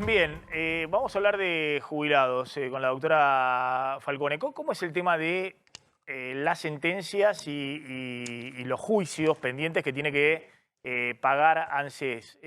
Bien, vamos a hablar de jubilados con la doctora Falcone. ¿Cómo es el tema de las sentencias y los juicios pendientes que tiene que pagar ANSES?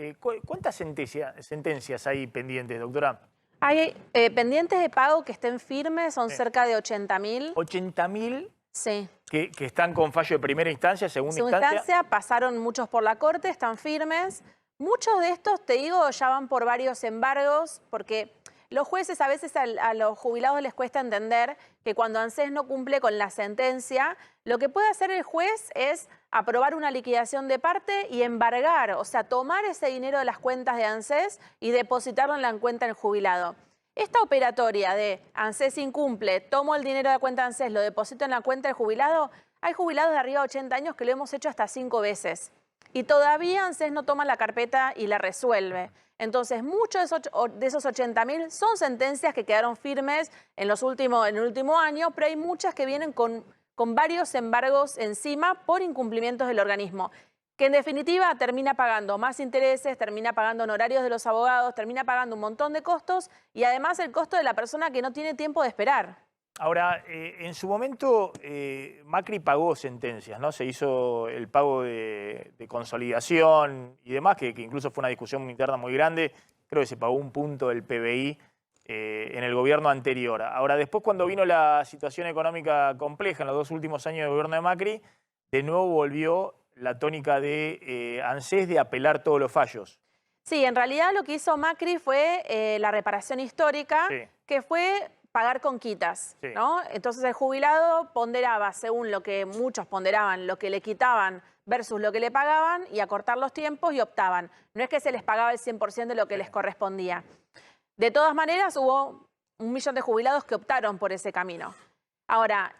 ¿Cuántas sentencias hay pendientes, doctora? Hay pendientes de pago que estén firmes, son cerca de 80.000. 80.000 Sí. que están con fallo de primera instancia, segunda Segunda instancia. instancia, pasaron muchos por la corte, están firmes. Muchos de estos, te digo, ya van por varios embargos, porque los jueces a veces a los jubilados les cuesta entender que cuando ANSES no cumple con la sentencia, lo que puede hacer el juez es aprobar una liquidación de parte y embargar, o sea, tomar ese dinero de las cuentas de ANSES y depositarlo en la cuenta del jubilado. Esta operatoria de ANSES incumple, tomo el dinero de la cuenta de ANSES, lo deposito en la cuenta del jubilado, hay jubilados de arriba de 80 años que lo hemos hecho hasta 5 veces. Y todavía ANSES no toma la carpeta y la resuelve. Entonces, muchos de esos 80.000 son sentencias que quedaron firmes en el último año, pero hay muchas que vienen con varios embargos encima por incumplimientos del organismo, que en definitiva termina pagando más intereses, termina pagando honorarios de los abogados, termina pagando un montón de costos y además el costo de la persona que no tiene tiempo de esperar. Ahora, en su momento Macri pagó sentencias, ¿no? Se hizo el pago de consolidación y demás, que incluso fue una discusión interna muy grande. Creo que se pagó un punto del PBI en el gobierno anterior. Ahora, después cuando vino la situación económica compleja en los 2 últimos años del gobierno de Macri, de nuevo volvió la tónica de ANSES de apelar todos los fallos. Sí, en realidad lo que hizo Macri fue la reparación histórica, Sí. que fue pagar con quitas, Sí. ¿no? Entonces el jubilado ponderaba, según lo que muchos ponderaban, lo que le quitaban versus lo que le pagaban y acortar los tiempos y optaban. No es que se les pagaba el 100% de lo que les correspondía. De todas maneras, hubo 1 millón de jubilados que optaron por ese camino. Ahora,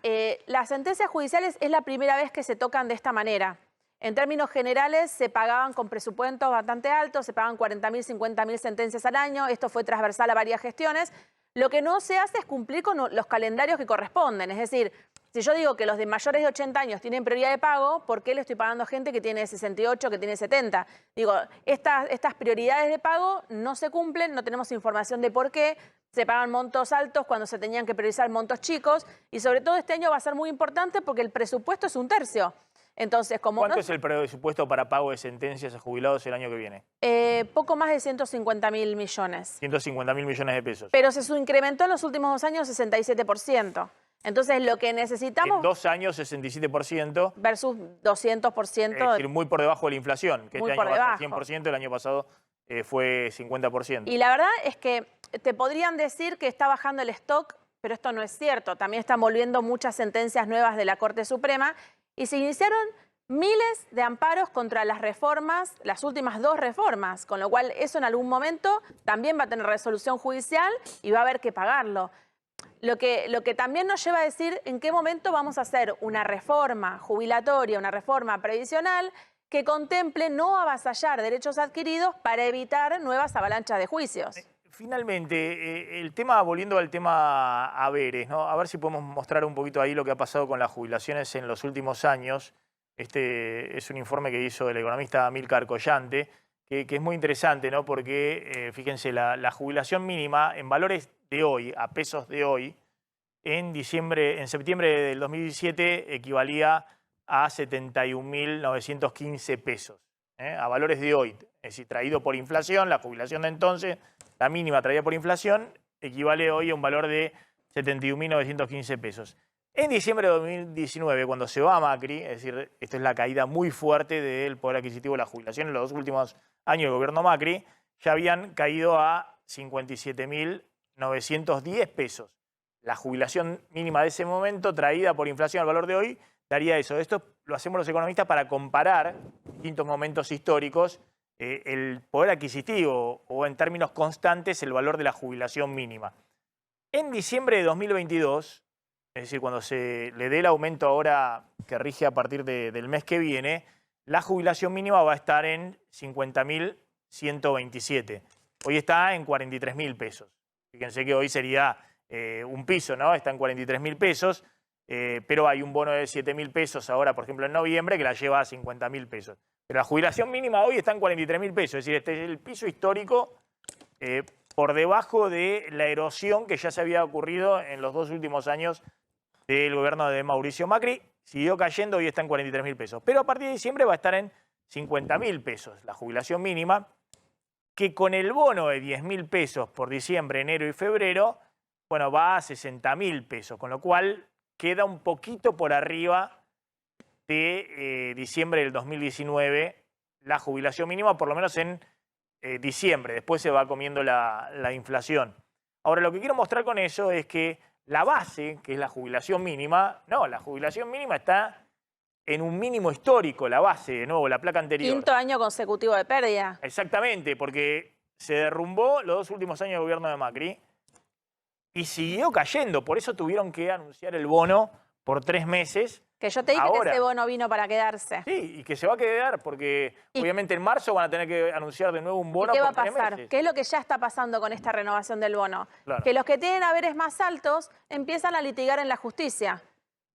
las sentencias judiciales es la primera vez que se tocan de esta manera. En términos generales, se pagaban con presupuestos bastante altos, se pagan 40.000, 50.000 sentencias al año. Esto fue transversal a varias gestiones. Lo que no se hace es cumplir con los calendarios que corresponden. Es decir, si yo digo que los de mayores de 80 años tienen prioridad de pago, ¿por qué le estoy pagando a gente que tiene 68, que tiene 70? Digo, estas prioridades de pago no se cumplen, no tenemos información de por qué. Se pagan montos altos cuando se tenían que priorizar montos chicos. Y sobre todo este año va a ser muy importante porque el presupuesto es 1/3. Entonces, ¿Cuánto es el presupuesto para pago de sentencias a jubilados el año que viene? Poco más de 150.000 millones. 150.000 millones de pesos. Pero se incrementó en los últimos 2 años 67%. Entonces, lo que necesitamos... En 2 años, 67%. Versus 200%. Es decir, muy por debajo de la inflación, que muy este año por va a ser debajo. 100%, el año pasado fue 50%. Y la verdad es que te podrían decir que está bajando el stock, pero esto no es cierto. También están volviendo muchas sentencias nuevas de la Corte Suprema y se iniciaron miles de amparos contra las reformas, las últimas 2 reformas, con lo cual eso en algún momento también va a tener resolución judicial y va a haber que pagarlo. Lo que también nos lleva a decir en qué momento vamos a hacer una reforma jubilatoria, una reforma previsional que contemple no avasallar derechos adquiridos para evitar nuevas avalanchas de juicios. Finalmente, el tema, volviendo al tema haberes, ¿no? A ver si podemos mostrar un poquito ahí lo que ha pasado con las jubilaciones en los últimos años. Este es un informe que hizo el economista Amílcar Collante, que es muy interesante, ¿no? Porque, fíjense, la jubilación mínima en valores de hoy, a pesos de hoy, en septiembre del 2017 equivalía a 71.915 pesos, a valores de hoy. Es decir, traído por inflación, la jubilación de entonces, la mínima traída por inflación, equivale hoy a un valor de 71.915 pesos. En diciembre de 2019, cuando se va Macri, es decir, esto es la caída muy fuerte del poder adquisitivo de la jubilación en los 2 últimos años del gobierno Macri, ya habían caído a 57.910 pesos. La jubilación mínima de ese momento, traída por inflación al valor de hoy, daría eso. Esto lo hacemos los economistas para comparar distintos momentos históricos, el poder adquisitivo o en términos constantes el valor de la jubilación mínima. En diciembre de 2022, es decir, cuando se le dé el aumento ahora que rige a partir del mes que viene, la jubilación mínima va a estar en 50.127. Hoy está en 43.000 pesos. Fíjense que hoy sería un piso, ¿no? Está en 43.000 pesos, pero hay un bono de 7.000 pesos ahora, por ejemplo, en noviembre, que la lleva a 50.000 pesos. Pero la jubilación mínima hoy está en 43.000 pesos, es decir, este es el piso histórico por debajo de la erosión que ya se había ocurrido en los 2 últimos años del gobierno de Mauricio Macri. Siguió cayendo, hoy está en 43.000 pesos. Pero a partir de diciembre va a estar en 50.000 pesos, la jubilación mínima, que con el bono de 10.000 pesos por diciembre, enero y febrero, bueno, va a 60.000 pesos, con lo cual queda un poquito por arriba de diciembre del 2019 la jubilación mínima, por lo menos en diciembre. Después se va comiendo la inflación. Ahora, lo que quiero mostrar con eso es que la base, que es la jubilación mínima, no, la jubilación mínima está en un mínimo histórico, la base, de nuevo, la placa anterior. Quinto año consecutivo de pérdida. Exactamente, porque se derrumbó los 2 últimos años de gobierno de Macri y siguió cayendo. Por eso tuvieron que anunciar el bono por 3 meses. Que yo te dije Ahora, que ese bono vino para quedarse. Sí, y que se va a quedar porque obviamente en marzo van a tener que anunciar de nuevo un bono ¿Y qué va por a 3 pasar? meses. ¿Qué es lo que ya está pasando con esta renovación del bono? Claro. Que los que tienen haberes más altos empiezan a litigar en la justicia.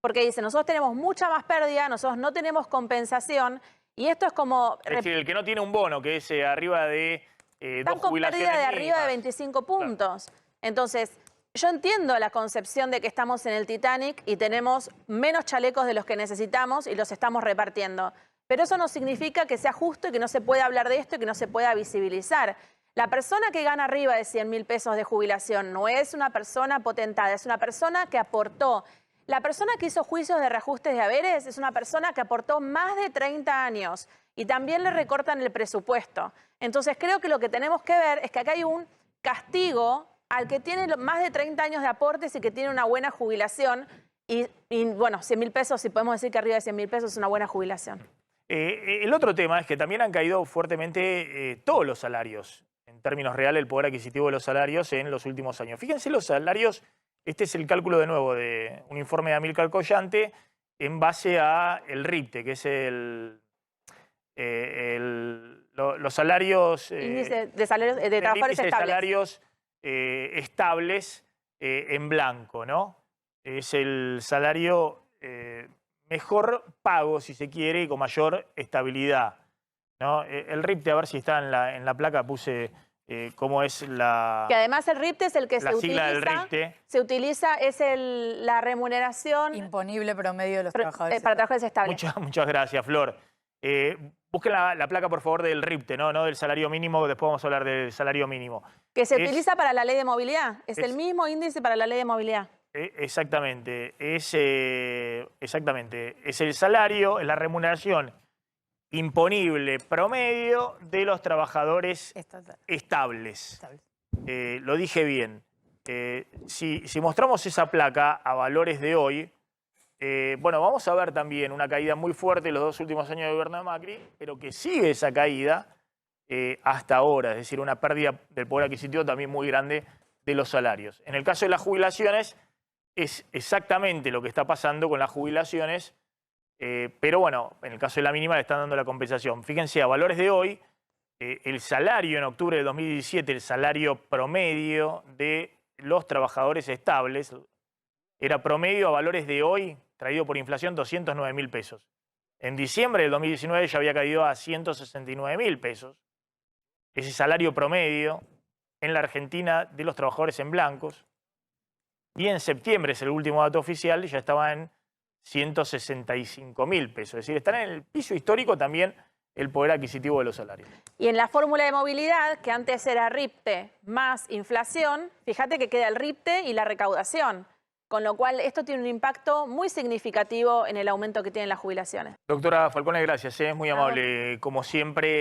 Porque dicen, nosotros tenemos mucha más pérdida, nosotros no tenemos compensación. Y esto es como... Es decir, el que no tiene un bono, que es arriba de 2 están con jubilaciones pérdida de arriba de mínimas. 25 puntos. Entonces, yo entiendo la concepción de que estamos en el Titanic y tenemos menos chalecos de los que necesitamos y los estamos repartiendo. Pero eso no significa que sea justo y que no se pueda hablar de esto y que no se pueda visibilizar. La persona que gana arriba de 100.000 pesos de jubilación no es una persona potentada, es una persona que aportó. La persona que hizo juicios de reajustes de haberes es una persona que aportó más de 30 años y también le recortan el presupuesto. Entonces creo que lo que tenemos que ver es que acá hay un castigo al que tiene más de 30 años de aportes y que tiene una buena jubilación. Y bueno, 100.000 pesos, si podemos decir que arriba de 100.000 pesos es una buena jubilación. El otro tema es que también han caído fuertemente todos los salarios, en términos reales, el poder adquisitivo de los salarios en los últimos años. Fíjense los salarios, este es el cálculo de nuevo de un informe de Amílcar Collante en base a el RIPTE, que es los salarios... Índice de salarios de trabajadores índice de estables. salarios estables en blanco, ¿no? Es el salario mejor pago, si se quiere, y con mayor estabilidad, ¿no? El RIPTE, a ver si está en la placa, puse cómo es la... Que además el RIPTE es el que la sigla del RIPTE. se utiliza, es la remuneración imponible promedio de los trabajadores. para trabajadores estables. Muchas gracias, Flor. Busquen la placa, por favor, del RIPTE, ¿no? No del salario mínimo, después vamos a hablar del salario mínimo. Que se utiliza para la ley de movilidad. Es el mismo índice para la ley de movilidad. Exactamente. Exactamente. Es el salario, es la remuneración imponible promedio de los trabajadores estables. Lo dije bien. Si mostramos esa placa a valores de hoy, bueno, vamos a ver también una caída muy fuerte en los 2 últimos años de gobierno de Macri, pero que sigue esa caída hasta ahora, es decir, una pérdida del poder adquisitivo también muy grande de los salarios. En el caso de las jubilaciones, es exactamente lo que está pasando con las jubilaciones, pero bueno, en el caso de la mínima le están dando la compensación. Fíjense, a valores de hoy, el salario en octubre de 2017, el salario promedio de los trabajadores estables, era promedio a valores de hoy, traído por inflación, 209.000 pesos. En diciembre del 2019 ya había caído a 169.000 pesos. Ese salario promedio en la Argentina de los trabajadores en blancos. Y en septiembre, es el último dato oficial, ya estaba en 165.000 pesos. Es decir, están en el piso histórico también el poder adquisitivo de los salarios. Y en la fórmula de movilidad, que antes era RIPTE más inflación, fíjate que queda el RIPTE y la recaudación. Con lo cual, esto tiene un impacto muy significativo en el aumento que tienen las jubilaciones. Doctora Falcone, gracias. Es muy amable, como siempre.